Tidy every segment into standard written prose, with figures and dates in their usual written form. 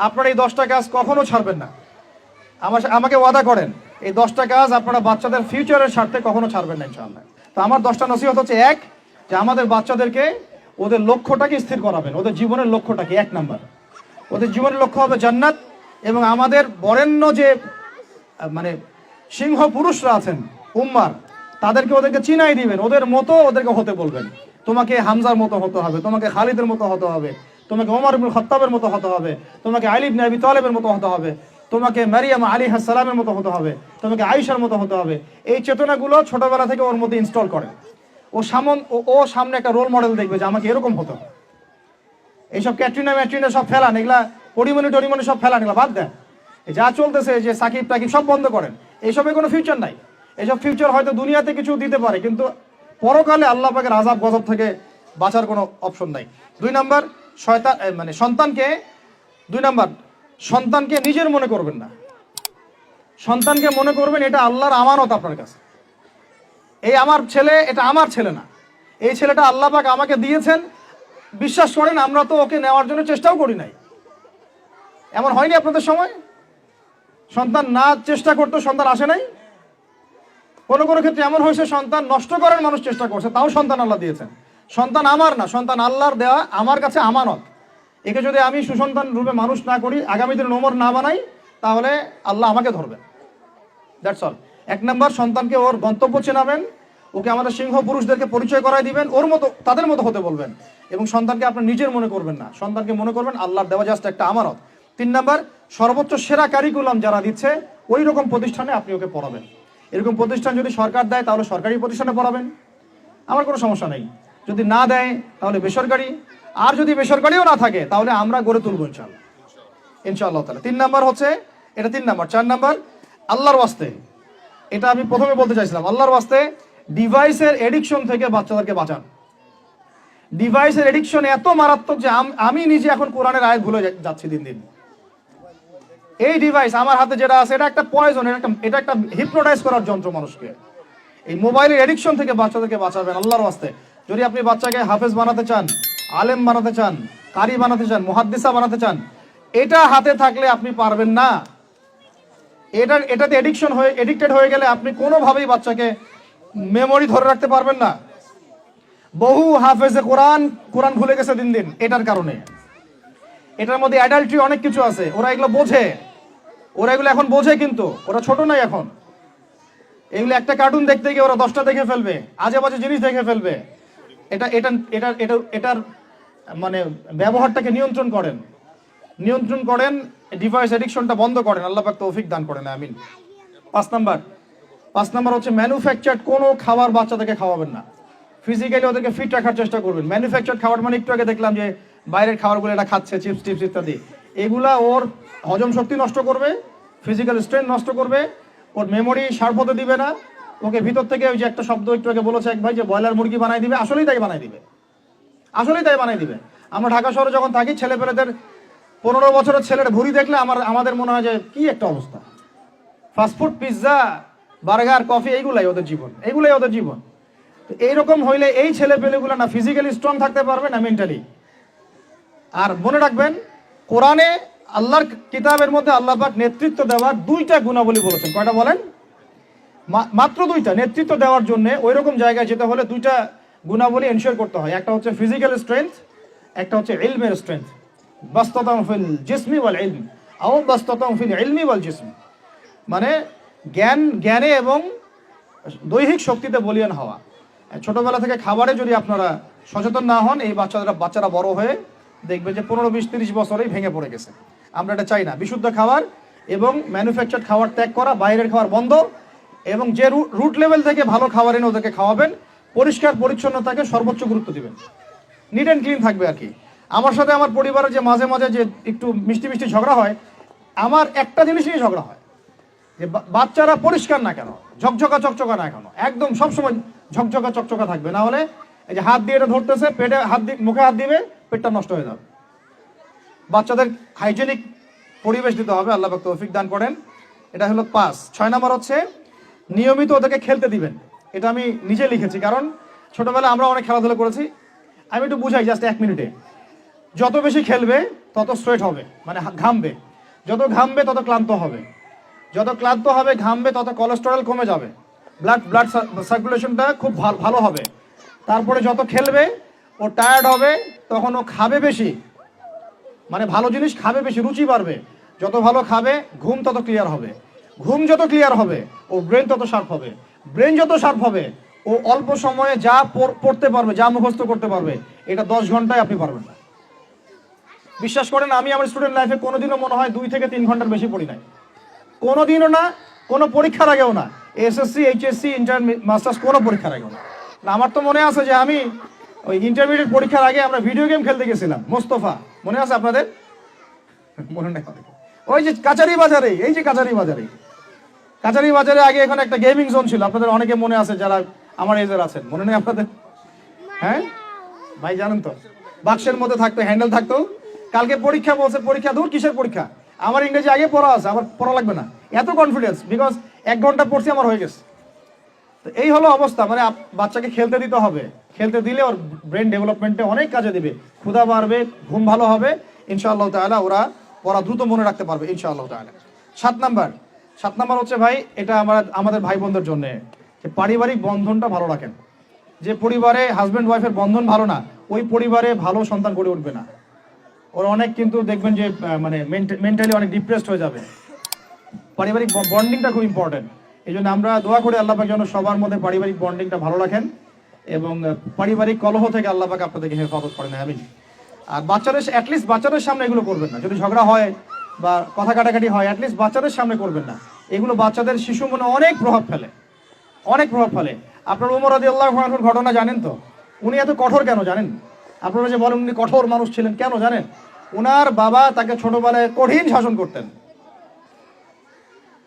আপনারা এই 10টা কাজ কখনো ছাড়বেন না। আমাকে ওয়াদা করেন এই 10টা কাজ আপনারা বাচ্চাদের ফিউচারের স্বার্থে কখনো ছাড়বেন না ইনশাআল্লাহ। তো আমার 10টা নসিহত হচ্ছে, এক, যে আমাদের বাচ্চাদেরকে ওদের লক্ষ্যটাকে স্থির করাবেন। ওদের জীবনের লক্ষ্যটাকে 1 নাম্বার, ওদের জীবনের লক্ষ্য হবে জান্নাত। এবং আমাদের বরেণ্য যে মানে সিংহ পুরুষরা আছেন উম্মার, ওদেরকে চিনাই দিবেন, ওদের মতো ওদেরকে হতে বলবেন। তোমাকে হামজার মতো হতে হবে, তোমাকে খালিদের মতো হতে হবে, তোমাকে ওমর ইবনে খাত্তাবের মতো হতে হবে, তোমাকে আলী ইবনে আবি তালেবের মতো হতে হবে, তোমাকে মারিয়াম আলাইহিস সালামের মতো হতে হবে, তোমাকে আয়েশার মতো হতে হবে। এই চেতনাগুলো ছোটবেলা থেকে ওর মধ্যে ইনস্টল করে। ও সামনে একটা রোল মডেল দেখবে যে আমাকে এরকম হতে হবে। এইসব ক্যাটরিনা সব ফেলান, এগুলা পরিমণি সব ফেলান, এগুলা বাদ দেন। যা চলতেছে যে সাকিব টাকিব সব বন্ধ করেন, এইসবের কোনো ফিউচার নাই। এইসব ফিউচার হয়তো দুনিয়াতে কিছু দিতে পারে, কিন্তু পরকালে আল্লাহ পাকের আযাব গজব থেকে বাঁচার কোনো অপশন নাই। 2 নাম্বার, সন্তানকে নিজের মনে করবেন না। সন্তানকে মনে করবেন এটা আল্লাহর আমানত আপনার কাছে। এই আমার ছেলে, এটা আমার ছেলে না, এই ছেলেটা আল্লাহ পাক আমাকে দিয়েছেন। বিশ্বাস করেন আমরা তো ওকে নেওয়ার জন্য চেষ্টাও করি নাই। এমন হয়নি আপনাদের সময়? সন্তান না চেষ্টা করতো সন্তান আসে নাই? কোনো ক্ষেত্রে এমন হয়েছে সন্তান নষ্ট করার মানুষ চেষ্টা করছে, তাও সন্তান আল্লাহ দিয়েছেন। সন্তান আমার না, সন্তান আল্লাহর দেওয়া, আমার কাছে আমানত। একে যদি আমি সুসন্তান রূপে মানুষ না করি, আগামী দিনে ওমর না বানাই, তাহলে আল্লাহ আমাকে ধরবেন। That's all. 1 নাম্বার, সন্তানকে ওর গন্তব্য চেনাবেন, ওকে আমাদের সিংহ পুরুষদেরকে পরিচয় করাই দিবেন, ওর মতো তাদের মতো হতে বলবেন। এবং সন্তানকে আপনার নিজের মনে করবেন না, সন্তানকে মনে করবেন আল্লাহর দেওয়া জাস্ট একটা আমানত। 3 নাম্বার, সর্বোচ্চ সেরা কারিকুলাম যারা দিচ্ছে ওই রকম প্রতিষ্ঠানে আপনি ওকে পড়াবেন। এরকম প্রতিষ্ঠান যদি সরকার দেয় তাহলে সরকারি প্রতিষ্ঠানে পড়াবেন, আমার কোনো সমস্যা নেই। যদি না দেয় তাহলে বেসরকারি, আর যদি বেসরকারিও না থাকে তাহলে আমরা গড়ে তুলবো ইনশাআল্লাহ তাআলা। 3 নাম্বার হচ্ছে এটা, 3 নাম্বার। 4 নাম্বার, আল্লাহর ওয়াস্তে, এটা আমি প্রথমে বলতে চাইছিলাম, আল্লাহর ওয়াস্তে ডিভাইসের এডিকশন থেকে বাচ্চাদেরকে বাঁচান। ডিভাইসের এডিকশন এত মারাত্মক যে আমি নিজে এখন কোরআনের আয়াত ভুলে যাচ্ছি দিন দিন। এই ডিভাইস আমার হাতে যেটা আছে এটা একটা পয়জন, এটা একটা হিপনোটাইজ করার যন্ত্র মানুষকে। এই মোবাইলের এডিকশন থেকে বাচ্চাদেরকে বাঁচাবেন আল্লাহর ওয়াস্তে। যদি আপনি বাচ্চাকে হাফেজ বানাতে চান, আলেম বানাতে চান, কারি বানাতে চান, মুহাদ্দিসা বানাতে চান, এটা হাতে থাকলে আপনি পারবেন না। এটাতে এডিক্টেড হয়ে গেলে আপনি কোনোভাবেই বাচ্চাকে মেমোরি ধরে রাখতে পারবেন না। বহু হাফেজে কোরআন ভুলে গেছে দিন দিন এটার কারণে। এটার মধ্যে অ্যাডাল্ট্রি অনেক কিছু আছে, ওরা এগুলো বোঝে, ওরা এগুলো এখন বোঝে, কিন্তু ওরা ছোট নাই এখন। এগুলো একটা কার্টুন দেখতে গিয়ে ওরা 10টা দেখে ফেলবে, আজে বাজে জিনিস দেখে ফেলবে। এটার মানে ব্যবহারটাকে নিয়ন্ত্রণ করেন, ডিভাইস এডিকশনটা বন্ধ করেন। আল্লাহ পাক তৌফিক দান করেন, আমিন। 5 নাম্বার হচ্ছে ম্যানুফ্যাকচার্ড কোনো খাবার বাচ্চাদেরকে খাওয়াবেন না। ফিজিক্যালি ওদেরকে ফিট রাখার চেষ্টা করবেন। ম্যানুফ্যাকচার্ড খাবার মানে একটু আগে দেখলাম যে বাইরের খাবারগুলো এটা খাচ্ছে, চিপস টিপস ইত্যাদি, এগুলা ওর হজম শক্তি নষ্ট করবে, ফিজিক্যাল স্ট্রেংথ নষ্ট করবে, ওর মেমোরি শার্প হতে দিবে না। ওকে ভিতর থেকে ওই যে একটা শব্দ একটু আগে বলেছে এক ভাই যে ব্রয়লার মুরগি বানাই দিবে, আসলেই তাই বানাই দিবে। আমরা ঢাকা শহরে যখন থাকি, ছেলেপেলেদের 15 বছরের ছেলের ভুঁড়ি দেখলে আমাদের মনে হয় যে কি একটা অবস্থা। ফাস্টফুড, পিৎজা, বার্গার, কফি, এইগুলাই ওদের জীবন। তো এইরকম হইলে এই ছেলেপেলেগুলো না ফিজিক্যালি স্ট্রং থাকতে পারবে না মেন্টালি। আর মনে রাখবেন, কোরআনে আল্লাহর কিতাবের মধ্যে আল্লাহ পাক নেতৃত্ব দেওয়ার 2টা গুণাবলী বলেছেন। কয়টা বলেন? মাত্র 2টা। নেতৃত্ব দেওয়ার জন্য ওই রকম জায়গায় যেতে হলে 2টা গুণাবলী এনশিওর করতে হয়। একটা হচ্ছে ফিজিক্যাল স্ট্রেংথ, একটা হচ্ছে ইলমের স্ট্রেংথ। বাসতাতাম ফিল জিসমি ওয়াল ইলম আও বাসতাতাম ফিল ইলমি ওয়াল জিসমি, মানে জ্ঞানে এবং দৈহিক শক্তিতে বলীয়ান হওয়া। ছোটবেলা থেকে খাবারে যদি আপনারা সচেতন না হন, এই বাচ্চারা বড় হয়ে দেখবে যে 15, 20, 30 বছরেই ভেঙে পড়ে গেছে। আমরা এটা চাই না। বিশুদ্ধ খাবার এবং ম্যানুফ্যাকচার্ড খাবার ত্যাগ করা, বাইরের খাবার বন্ধ, এবং যে রুট লেভেল থেকে ভালো খাবার এনে ওদেরকে খাওয়াবেন। পরিষ্কার পরিচ্ছন্নতাকে সর্বোচ্চ গুরুত্ব দিবেন, নিট অ্যান্ড ক্লিন থাকবে আর কি। আমার সাথে আমার পরিবারের যে মাঝে মাঝে যে একটু মিষ্টি ঝগড়া হয়, আমার একটা জিনিস নিয়ে ঝগড়া হয় যে বাচ্চারা পরিষ্কার না কেন, চকচকা না কেন, একদম সবসময় চকচকা থাকবে। না হলে এই যে হাত দিয়ে এটা ধরতেছে, পেটে হাত দিয়ে, মুখে হাত দিবে, পেটটা নষ্ট হয়ে যাবে। বাচ্চাদের হাইজেনিক পরিবেশ দিতে হবে, আল্লাহ পাক তৌফিক দান করেন। এটা হলো 5। 6 নাম্বার হচ্ছে নিয়মিত ওদেরকে খেলতে দিবেন। এটা আমি নিজে লিখেছি, কারণ ছোটবেলায় আমরা অনেক খেলাধুলা করেছি। আমি একটু বুঝাই জাস্ট 1 মিনিটে। যত বেশি খেলবে তত স্ট্রেট হবে, মানে ঘামবে। যত ঘামবে তত ক্লান্ত হবে, যত ক্লান্ত হবে ঘামবে তত কোলেস্টেরল কমে যাবে, ব্লাড সার্কুলেশনটা খুব ভালো হবে। তারপরে যত খেলবে ও টায়ার্ড হবে, তখন ও খাবে বেশি, মানে ভালো জিনিস খাবে বেশি, রুচি বাড়বে। যত ভালো খাবে ঘুম তত ক্লিয়ার হবে, ঘুম যত ক্লিয়ার হবে ও ব্রেন তত শার্প হবে, ব্রেন যত শার্প হবে ও অল্প সময়ে যা পড়তে পারবে, যা মুখস্থ করতে পারবে, এটা 10 ঘন্টায় আপনি পারবেন না। বিশ্বাস করেন, আমি আমার স্টুডেন্ট লাইফে কোনোদিনও মনে হয় 2 থেকে 3 ঘন্টার বেশি পড়ি নাই, কোনোদিনও না, কোনো পরীক্ষার আগেও না, এসএসসি, এইচএসসি, ইন্টার, মাস্টার্স, কোনো পরীক্ষার আগেও না। আমার তো মনে আছে যে আমি ওই ইন্টারমিডিয়েট পরীক্ষার আগে আমরা ভিডিও গেম খেলতে গেছিলাম, মোস্তফা, মনে আছে আপনাদের? মনে নেই? ওই যে কাচারি বাজারে, এই যে কাচারি বাজারে, কাচারি বাজারে আগে এখানে একটা গেমিং জোন ছিল, আপনাদের অনেকে মনে আছে যারা আমার এজের আছেন, মনে নেই আপনাদের? হ্যাঁ ভাই, জানেন তো, বাক্সের মধ্যে থাকতো, হ্যান্ডেল থাকতো। কালকে পরীক্ষা বলছে, পরীক্ষা দূর, কিসের পরীক্ষা, আমার ইংরেজি আগে পড়া আছে, আমার পড়া লাগবে না, এত কনফিডেন্স, বিকজ 1 ঘন্টা পড়ছি, আমার হয়ে গেছে। তো এই হলো অবস্থা, মানে বাচ্চাকে খেলতে দিতে হবে, খেলতে দিলে ওর ব্রেন ডেভেলপমেন্টে অনেক কাজে দিবে, ক্ষুধা বাড়বে, ঘুম ভালো হবে, ইনশাআল্লাহ তাআলা ওরা পড়া দ্রুত মনে রাখতে পারবে ইনশাআল্লাহ তাআলা। 7 নাম্বার হচ্ছে ভাই, এটা আমাদের ভাই বোনদের জন্য, যে পারিবারিক বন্ধনটা ভালো রাখেন। যে পরিবারে হাজব্যান্ড ওয়াইফের বন্ধন ভালো না, ওই পরিবারে ভালো সন্তান গড়ে উঠবে না। ওরা অনেক কিন্তু দেখবেন যে মানে মেন্টালি অনেক ডিপ্রেসড হয়ে যাবে। পারিবারিক বন্ডিংটা খুব ইম্পর্টেন্ট। এই জন্য আমরা দোয়া করি আল্লাহ পাক যেন সবার মধ্যে পারিবারিক বন্ডিংটা ভালো রাখেন এবং পারিবারিক কলহ থেকে আল্লাহ পাক আপনাদেরকে হেফাজত করেন, আমিন। আর বাচ্চাদের, অ্যাটলিস্ট বাচ্চাদের সামনে এগুলো করবেন না, যদি ঝগড়া হয় বা কথা কাটাকাটি হয়, অ্যাটলিস্ট বাচ্চাদের সামনে করবেন না। এগুলো বাচ্চাদের শিশু মনে অনেক প্রভাব ফেলে, অনেক প্রভাব ফেলে। আপনার ওমর রাদিয়াল্লাহু আনহুর ঘটনা জানেন তো? উনি এত কঠোর কেন জানেন? আপনারা যে বলেন উনি কঠোর মানুষ ছিলেন, কেন জানেন? ওনার বাবা তাকে ছোটবেলায় কঠিন শাসন করতেন,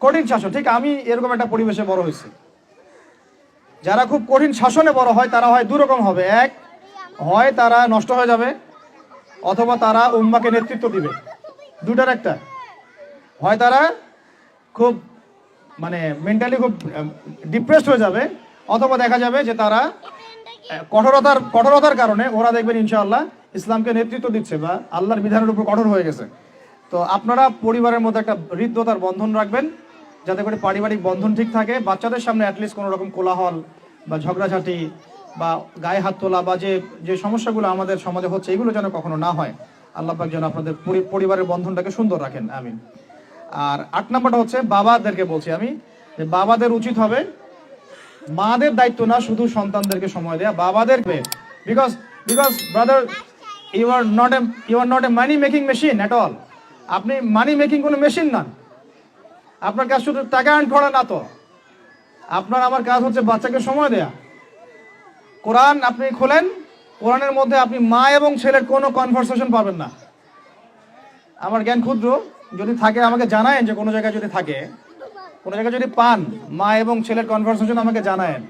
কঠিন শাসন। ঠিক আমি এরকম একটা পরিবেশে বড় হয়েছি। যারা খুব কঠিন শাসনে বড় হয় তারা হয় দুরকম হবে, এক হয় তারা নষ্ট হয়ে যাবে, অথবা তারা উম্মাকে নেতৃত্ব দিবে, দুটার একটা। হয় তারা খুব মানে মেন্টালি খুব ডিপ্রেসড হয়ে যাবে, অথবা দেখা যাবে যে তারা কঠোরতার কারণে ওরা দেখবেন ইনশাআল্লাহ ইসলামকে নেতৃত্ব দিচ্ছে বা আল্লাহর বিধানের উপর কঠোর হয়ে গেছে। তো আপনারা পরিবারের মধ্যে একটা হৃদ্যতার বন্ধন রাখবেন, যাতে করে পারিবারিক বন্ধন ঠিক থাকে। বাচ্চাদের সামনে অ্যাটলিস্ট কোনো রকম কোলাহল বা ঝগড়াঝাটি বা গায়ে হাত তোলা বা যে সমস্যাগুলো আমাদের সমাজে হচ্ছে, এগুলো যেন কখনো না হয়। আল্লাহ পাক যেন আপনাদের পরিবারের বন্ধনটাকে সুন্দর রাখেন, আমিন। আর 8 নাম্বারটা হচ্ছে বাবাদেরকে বলছি আমি, যে বাবাদের উচিত হবে মাদের দায়িত্ব না শুধু সন্তানদেরকে সময় দেয়া, বাবাদেরকে। Because brother, you are not a money making machine at all. আপনি মানি মেকিং কোনো মেশিন না, আপনার কাজ শুধু টাকা আর্ন করা না তো, আপনার আমার কাজ হচ্ছে বাচ্চাকে সময় দেয়া। কোরআন আপনি খোলেন, কোরআনের মধ্যে আপনি মা এবং ছেলের কোনো কনভারসেশন পাবেন না। আমার জ্ঞান ক্ষুদ্র, যদি থাকে আমাকে জানায়েন, যে কোনো জায়গায় যদি থাকে, কোনো জায়গায় যদি পান মা এবং ছেলের কনভারসেশন আমাকে জানায়েন।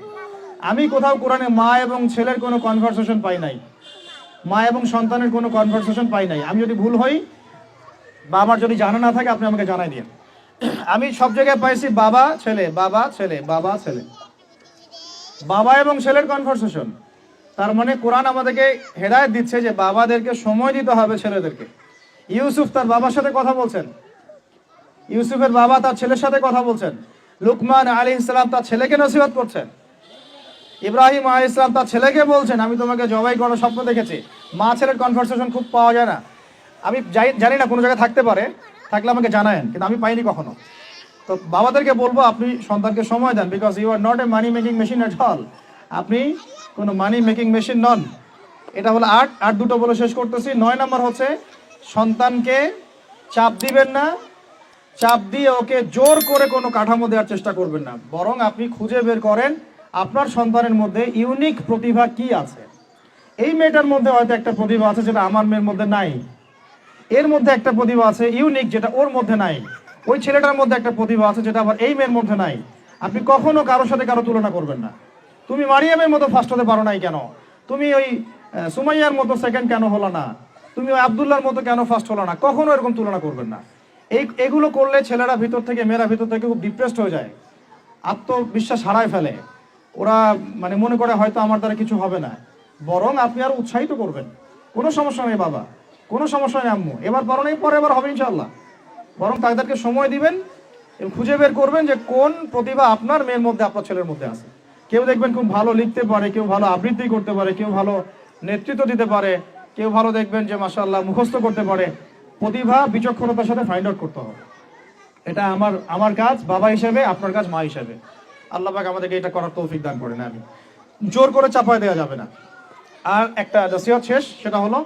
আমি কোথাও কোরআনে মা এবং ছেলের কোনো কনভারসেশন পাই নাই, মা এবং সন্তানের কোনো কনভারসেশন পাই নাই। আমি যদি ভুল হই বা আমার যদি জানা না থাকে আপনি আমাকে জানাই দিন। আমি সব জায়গায় পাইছি বাবা ছেলে, বাবা ছেলে, বাবা ছেলে, বাবা এবং ছেলের কনভারসেশন। তার মানে কোরআন আমাদেরকে হেদায়েত দিচ্ছে যে বাবাদেরকে সময় দিতে হবে ছেলেদেরকে। ইউসুফ তার বাবার সাথে কথা বলছেন, ইউসুফের বাবা তার ছেলের সাথে কথা বলছেন, লুকমান আলাইহিস সালাম তার ছেলেকে নসিহত করছেন, ইব্রাহিম আলাইহিস সালাম তার ছেলেকে বলছেন আমি তোমাকে জবাই করার স্বপ্ন দেখেছি। মা ছেলের কনভারসেশন খুব পাওয়া যায় না। আমি জানি না, কোনো জায়গায় থাকতে পারে, থাকলে আমাকে জানায়েন, কিন্তু আমি পাইনি কখনো। তো বাবাদেরকে বলবো আপনি সন্তানকে সময় দেন, because you are not a money making machine at all. আপনি কোনো মানি মেকিং মেশিন নন। এটা হলো 8 দুটো বলে শেষ করতেছি। 9 নাম্বার হচ্ছে সন্তানকে চাপ দিবেন না, চাপ দিয়ে ওকে জোর করে কোনো কাঠামো দেওয়ার চেষ্টা করবেন না, বরং আপনি খুঁজে বের করেন আপনার সন্তানের মধ্যে ইউনিক প্রতিভা কি আছে। এই মেয়েটার মধ্যে হয়তো একটা প্রতিভা আছে যেটা আমার মেয়ের মধ্যে নাই, এর মধ্যে একটা প্রতিভা আছে ইউনিক যেটা ওর মধ্যে নাই, ওই ছেলেটার মধ্যে একটা প্রতিভা আছে যেটা আবার এই মেয়ের মধ্যে নাই। আপনি কখনো কারোর সাথে কারো তুলনা করবেন না। তুমি মারিয়ামের মতো ফার্স্ট হতে পারো নাই কেন, তুমি ওই সুমাইয়ার মতো সেকেন্ড কেন হলো না, তুমি ওই আবদুল্লাহর মতো কেন ফার্স্ট হলো না, কখনো এরকম তুলনা করবেন না। এগুলো করলে ছেলেরা ভিতর থেকে, মেয়েরা ভিতর থেকে খুব ডিপ্রেসড হয়ে যায়, আত্মবিশ্বাস হারায় ফেলে। ওরা মানে মনে করে হয়তো আমার দ্বারা কিছু হবে না, বরং আপনি আরো উৎসাহিত করবেন, কোনো সমস্যা নেই বাবা, কোনো সমস্যা নেই আম্মু, এবার পড়ো নেই, পরে এবার হবে ইনশাআল্লাহ। বরং তাদেরকে সময় দিবেন এবং খুঁজে বের করবেন যে কোন প্রতিভা আপনার মেয়ের মধ্যে, আপনার ছেলের মধ্যে আছে। কেউ দেখবেন খুব ভালো লিখতে পারে, কেউ ভালো আবৃত্তি করতে পারে, কেউ ভালো নেতৃত্ব দিতে পারে, কেউ ভালো দেখবেন যে মাশাআল্লাহ মুখস্থ করতে পারে। প্রতিভা বিচক্ষণতার সাথে ফাইন্ড আউট করতে হবে। এটা আমার কাজ বাবা হিসেবে, আপনার কাজ মা হিসেবে। আল্লাহ পাক আমাদেরকে এটা করার তৌফিক দান করেন। আমি জোর করে চাপায় দেওয়া যাবে না। আর একটা নসিহত শেষ, সেটা হলো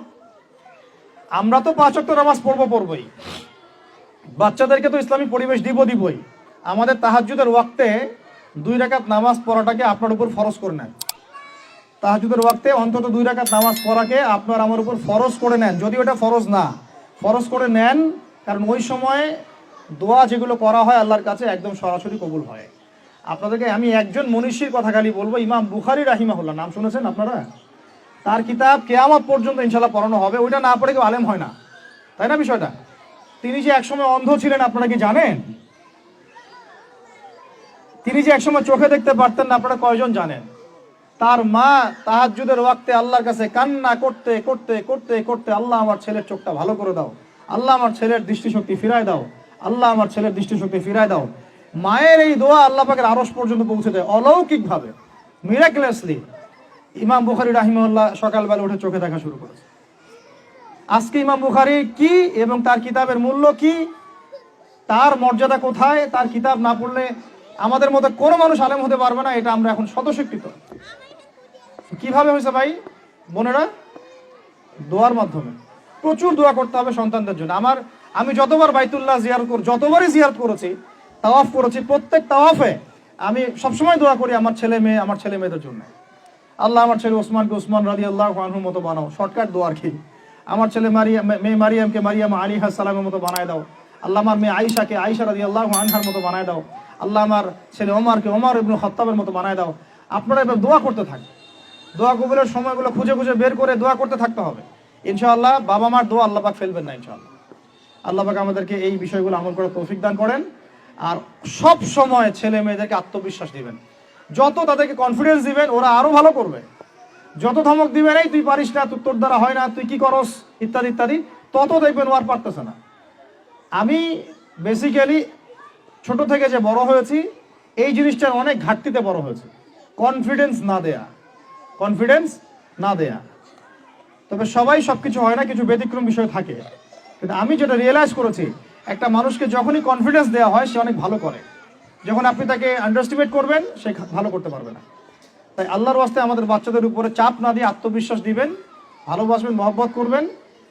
আমরা তো 5 ওয়াক্ত নামাজ পড়বই, বাচ্চাদেরকে তো ইসলামী পরিবেশ দিবই। আমাদের তাহাজ্জুদের ওয়াক্তে 2 রাকাত নামাজ পড়াটাকে আপনার উপর ফরজ করে নেন। তাহাজ্জুদের ওয়াক্তে অন্তত 2 রাকাত নামাজ পড়াকে আপনার আমার উপর ফরজ করে নেন, যদি ওটা ফরজ না, ফরজ করে নেন। কারণ ওই সময় দোয়া যেগুলো করা হয় আল্লাহর কাছে একদম সরাসরি কবুল হয়। আপনাদেরকে আমি একজন মনীষীর কথা খালি বলবো, ইমাম বুখারী রাহিমাহুল্লাহ, নাম শুনেছেন আপনারা? তার কিতাব কিয়ামত পর্যন্ত ইনশাআল্লাহ পড়ানো হবে। ওইটা না পড়ে কেউ আলেম হয় না, তাই না বিষয়টা? তিনি যে একসময় অন্ধ ছিলেন আপনারা কি জানেন? তিনি যে একসময় চোখে দেখতে পারতেন না, আপনারা কয়জন জানেন? তার মা তাহাজ্জুদের ওয়াক্তে আল্লাহর কাছে কান্না করতে করতে করতে করতে, আল্লাহ আমার ছেলের চোখটা ভালো করে দাও, আল্লাহ আমার ছেলের দৃষ্টিশক্তি ফিরায় দাও, আল্লাহ আমার ছেলের দৃষ্টিশক্তি ফিরায় দাও। মায়ের এই দোয়া আল্লাহ পাকের আরশ পর্যন্ত পৌঁছে দেয় অলৌকিকভাবে, মিরাকুলাসলি। ইমাম বুখারী রাহিমাহুল্লাহ সকালবেলা উঠে চোখে দেখা শুরু করেছে। আজকে ইমাম বুখারী কি এবং তার কিতাবের মূল্য কি, তার মর্যাদা কোথায়, তার কিতাব না পড়লে আমাদের মধ্যে কোনো মানুষ আলেম হতে পারবে না, এটা আমরা এখন স্বতঃস্বীকৃত। কিভাবে হয়েছে ভাই বোনেরা? দোয়ার মাধ্যমে। প্রচুর দোয়া করতে হবে সন্তানদের জন্য। আমি যতবার বাইতুল্লাহ যতবারই জিয়ারত করেছি, তাওয়াফ করেছি, প্রত্যেক তাওয়াফে আমি সবসময় দোয়া করি আমার ছেলে মেয়েদের জন্য। আল্লাহ আমার ছেলে ওসমানকে ওসমান রাদিয়াল্লাহু আনহুর মতো বানাও, শর্টকাট দোয়ার কি। আমার ছেলে মেয়ে মারিয়ামকে মারিয়াম আলাইহিস সালামের মতো বানায় দাও। আল্লাহ আমার মেয়ে আয়েশাকে আয়েশা রাদিয়াল্লাহু আনহার মতো বানায় দাও। আল্লাহ আমার ছেলে ওমরকে ওমর ইবনে খাত্তাবের মতো বানায় দাও। আপনারা এবার দোয়া করতে থাকেন, দোয়া কবুলের সময়গুলো খুঁজে খুঁজে বের করে দোয়া করতে থাকতে হবে ইনশাআল্লাহ। বাবা মার দোয়া আল্লাহ পাক ফেলবেন না ইনশাআল্লাহ। আল্লাহ পাক আমাদেরকে এই বিষয়গুলো আমল করার তৌফিক দান করেন। আর সব সময় ছেলে মেয়েদেরকে আত্মবিশ্বাস দিবেন। যত তাদেরকে কনফিডেন্স দিবেন, ওরা আরো ভালো করবে। যত ধমক দিবেন, এই তুই পারিস না, তোর দ্বারা হয় না, তুই কি করস, ইত্যাদি ইত্যাদি, তত দেখবেন ও আর পারতেছে না। আমি বেসিক্যালি ছোট থেকে যে বড় হয়েছি, এই জিনিসটার অনেক ঘাটতিতে বড় হয়েছে। কনফিডেন্স না দেয়া। তবে সবাই সবকিছু হয় না, কিছু ব্যতিক্রম বিষয় থাকে। কিন্তু আমি যেটা রিয়েলাইজ করেছি, একটা মানুষকে যখনই কনফিডেন্স দেওয়া হয়, সে অনেক ভালো করে। যখন আপনি তাকে আন্ডারস্টিমেট করবেন, সে ভালো করতে পারবে না। তাই আল্লাহর ওয়াস্তে আমাদের বাচ্চাদের উপরে চাপ না দিয়ে আত্মবিশ্বাস দিবেন, ভালোবাসবেন, মহব্বত করবেন,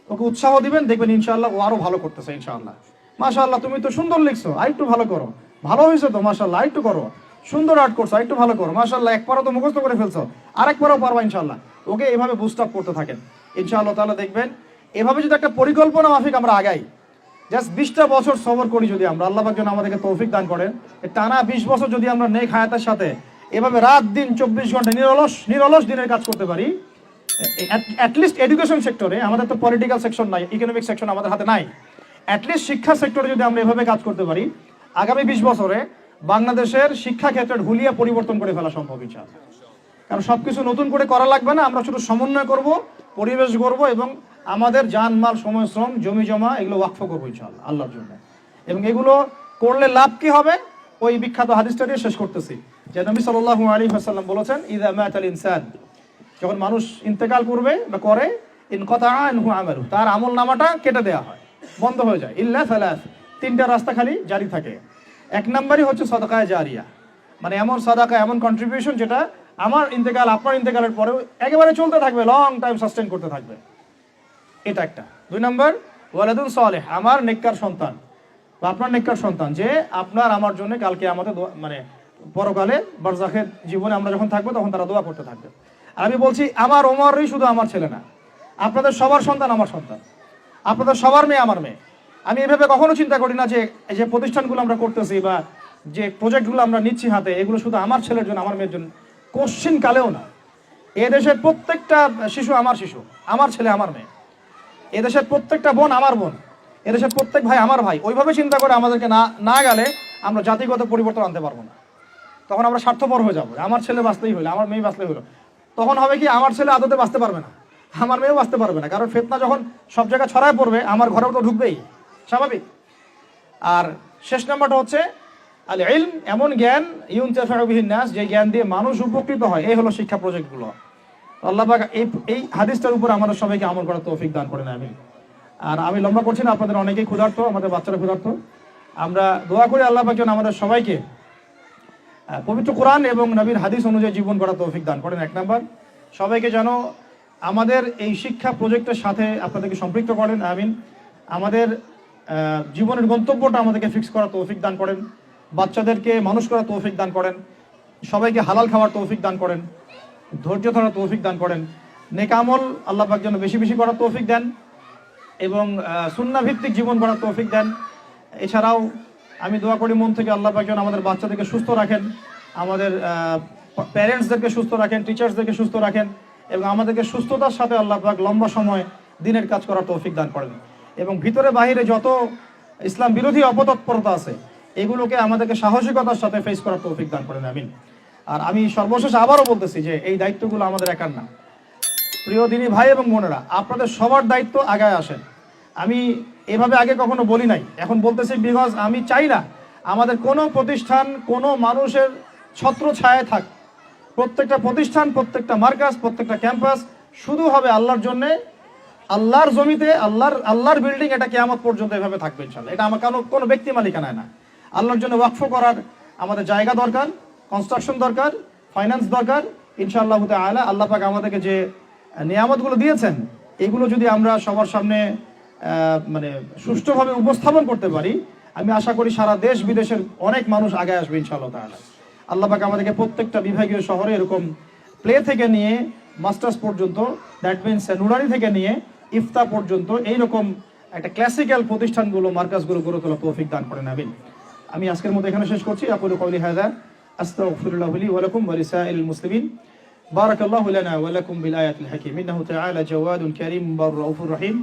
ওকে উৎসাহ দিবেন, দেখবেন ইনশাআল্লাহ ও আরো ভালো করতেছে ইনশাআল্লাহ। মাশাআল্লাহ তুমি তো সুন্দর লিখছো, আরেকটু ভালো করো, ভালো হয়েছে তো মাশাআল্লাহ, আরেকটু করো, সুন্দর আর্ট করছো, আরেকটু ভালো করো, মাশাআল্লাহ একবারও তো মুখস্থ করে ফেলছো, আরেকবারও পারবা ইনশাআল্লাহ। ওকে এভাবে বুস্ট আপ করতে থাকেন ইনশাআল্লাহ তাআলা। দেখবেন এভাবে যদি একটা পরিকল্পনা মাফিক আমরা আগাই, জাস্ট 20টা বছর সবর করি যদি আমরা, আল্লাহ পাক যেন আমাদেরকে তৌফিক দান করেন, টানা 20 বছর যদি আমরা নেক হায়াতের সাথে এভাবে রাত দিন 24 ঘন্টা নিরলস দিনের কাজ করতে পারি, অ্যাটলিস্ট এডুকেশন সেক্টরে, আমাদের তো পলিটিক্যাল সেকশন নাই, ইকোনমিক সেকশন আমাদের হাতে নাই, অ্যাটলিস্ট শিক্ষা সেক্টরে যদি আমরা এভাবে কাজ করতে পারি, আগামী 20 বছরে বাংলাদেশের শিক্ষা ক্ষেত্রের হুলিয়া পরিবর্তন করে ফেলা সম্ভব ইনশাআল্লাহ। কারণ সবকিছু নতুন করে করা লাগবে না, আমরা শুধু সমন্বয় করব, পরিবেশ গড়ব এবং আমাদের জানমাল, সময়, শ্রম, জমি জমা এগুলো ওয়াকফ করবো ইনশাআল্লাহ আল্লাহর জন্য। এবং এগুলো করলে লাভ কি হবে, ওই বিখ্যাত হাদিসটা দিয়ে শেষ করতেছি, যে নবী সাল্লাল্লাহু আলাইহি ওয়াসাল্লাম বলেছেন, ইযা মাতাল ইনসান, যখন মানুষ ইন্তেকাল করবে বা করে, ইনকাতা আনহু আমালু, তার আমল নামাটা কেটে দেওয়া হয়, বন্ধ হয়ে যায়, ইল্লা সালাস, 3টা রাস্তা খালি জারি থাকে। 1 নম্বরই হচ্ছে সাদাকায়ে জারিয়া, মানে এমন সাদাকা, এমন কন্ট্রিবিউশন যেটা আমার ইন্তেকাল, আপনার ইন্তেকালের পরেও একেবারে চলতে থাকবে, লং টাইম সাস্টেইন করতে থাকবে, এটা একটা। 2 নম্বর ওয়ালাদুন সালেহ, আমার নেককার সন্তান বা আপনার নেককার সন্তান, যে আপনার আমার জন্য কালকে আমাদের মানে পরকালে বারজাখের জীবনে আমরা যখন থাকবো তখন তারা দোয়া করতে থাকবে। আর আমি বলছি, আমার ওমরই শুধু আমার ছেলে না, আপনাদের সবার সন্তান আমার সন্তান, আপনাদের সবার মেয়ে আমার মেয়ে। আমি এভাবে কখনো চিন্তা করি না যে এই যে প্রতিষ্ঠানগুলো আমরা করতেছি বা যে প্রজেক্টগুলো আমরা নিচ্ছি হাতে, এগুলো শুধু আমার ছেলের জন্য, আমার মেয়ের জন্য, কোশ্চিন কালেও না। এদেশের প্রত্যেকটা শিশু আমার শিশু, আমার ছেলে আমার মেয়ে। এদেশের প্রত্যেকটা বোন আমার বোন, এদেশের প্রত্যেক ভাই আমার ভাই। ওইভাবে চিন্তা করে আমাদেরকে না গেলে আমরা জাতিগত পরিবর্তন আনতে পারবো না। তখন আমরা স্বার্থপর হয়ে যাবো, আমার ছেলে বাঁচলেই হইলো, আমার মেয়ে বাঁচলেই হইলো। তখন হবে কি, আমার ছেলে আদতে বাঁচতে পারবে না, আমার মেয়েও বাঁচতে পারবে না, কারণ ফিতনা যখন সব জায়গায় ছড়ায় পড়বে আমার ঘরেও তো ঢুকবেই, স্বাভাবিক। আর শেষ নাম্বারটা হচ্ছে আল ইলম, এমন জ্ঞান ইউনতাফাউ বিহিন নাস, যে জ্ঞান দিয়ে মানুষ উপকৃত হয়। এই হলো শিক্ষা প্রজেক্টগুলো। আল্লাহ পাক এই হাদিসটার উপর আমাদের সবাইকে আমল করার তৌফিক দান করেন, আমিন। আর আমি লম্বা করছি না, আপনাদের অনেকেই ক্ষুধার্ত, আমাদের বাচ্চারা ক্ষুধার্ত। আমরা দোয়া করি আল্লাহ পাক যেন আমাদের সবাইকে পবিত্র কোরআন এবং নবীর হাদিস অনুযায়ী জীবন গড়ার তৌফিক দান করেন। এক নাম্বার, সবাইকে যেন আমাদের এই শিক্ষা প্রজেক্টের সাথে আপনাদেরকে সম্পৃক্ত করেন, আমিন। আমাদের জীবনের গন্তব্যটা আমাদেরকে ফিক্স করার তৌফিক দান করেন, বাচ্চাদেরকে মানুষ করার তৌফিক দান করেন, সবাইকে হালাল খাওয়ার তৌফিক দান করেন, ধৈর্য ধরার তৌফিক দান করেন, নেক আমল আল্লাহ পাক যেন বেশি বেশি করার তৌফিক দেন এবং সুন্নাহ ভিত্তিক জীবন গড়ার তৌফিক দেন। এছাড়াও আমি দোয়া করি মন থেকে আল্লাহ পাক যেন আমাদের বাচ্চাদেরকে সুস্থ রাখেন, আমাদের প্যারেন্টসদেরকে সুস্থ রাখেন, টিচার্সদেরকে সুস্থ রাখেন এবং আমাদেরকে সুস্থতার সাথে আল্লাহ পাক লম্বা সময় দিনের কাজ করার তৌফিক দান করেন। এবং ভিতরে বাহিরে যত ইসলাম বিরোধী অপতৎপরতা আছে এগুলোকে আমাদেরকে সাহসিকতার সাথে ফেস করার তৌফিক দান করেন, আমিন। আর আমি সর্বশেষ আবারও বলতেছি যে এই দায়িত্বগুলো আমাদের একার না। প্রিয় দিনী ভাই এবং বোনেরা, আপনাদের সবার দায়িত্ব আগায় আসেন। আমি এভাবে আগে কখনো বলি নাই, এখন বলতেছি বিকজ আমি চাই না আমাদের কোনো প্রতিষ্ঠান কোনো মানুষের ছত্র ছায়ায় থাক। প্রত্যেকটা প্রতিষ্ঠান, প্রত্যেকটা মার্কাজ, প্রত্যেকটা ক্যাম্পাস শুধু হবে আল্লাহর জন্যে, আল্লাহর জমিতে, আল্লাহর বিল্ডিং, এটা কিয়ামত পর্যন্ত এভাবে থাকবে ইনশাআল্লাহ। এটা আমার কোনো ব্যক্তি মালিকানায় না। আল্লাহর জন্য ওয়াকফ করার আমাদের জায়গা দরকার, কনস্ট্রাকশন দরকার, ফাইন্যান্স দরকার। ইনশাআল্লাহ তাআলা আল্লাহ পাক আমাদেরকে যে নিয়ামতগুলো দিয়েছেন এগুলো যদি আমরা সবার সামনে মানে সুষ্ঠুভাবে উপস্থাপন করতে পারি, আমি আশা করি সারা দেশ বিদেশের অনেক মানুষ আগে আসবে ইনশাআল্লাহ তাআলা। আল্লাহ পাক আমাদেরকে প্রত্যেকটা বিভাগীয় শহরে এরকম প্লে থেকে নিয়ে মাস্টার্স পর্যন্ত, দ্যাট মিনস নুরানি থেকে নিয়ে ইফতা পর্যন্ত এইরকম একটা ক্লাসিক্যাল প্রতিষ্ঠানগুলো, মার্কাজগুলো গড়ে তোলা তৌফিক দান করেন, আমিন। আমি আজকের মতো এখানে শেষ করছি। আকুলু কওলি হাযা আস্তাগফিরুল্লাহ লি ওয়া লাকুম ওয়া লিসাইরিল মুসলিমিন। বারাকাল্লাহু লানা ওয়া লাকুম বিল আয়াতিল হাকীম। ইন্নাহু তাআলা জাওয়াদুন কারীম রাউফুর রহিম।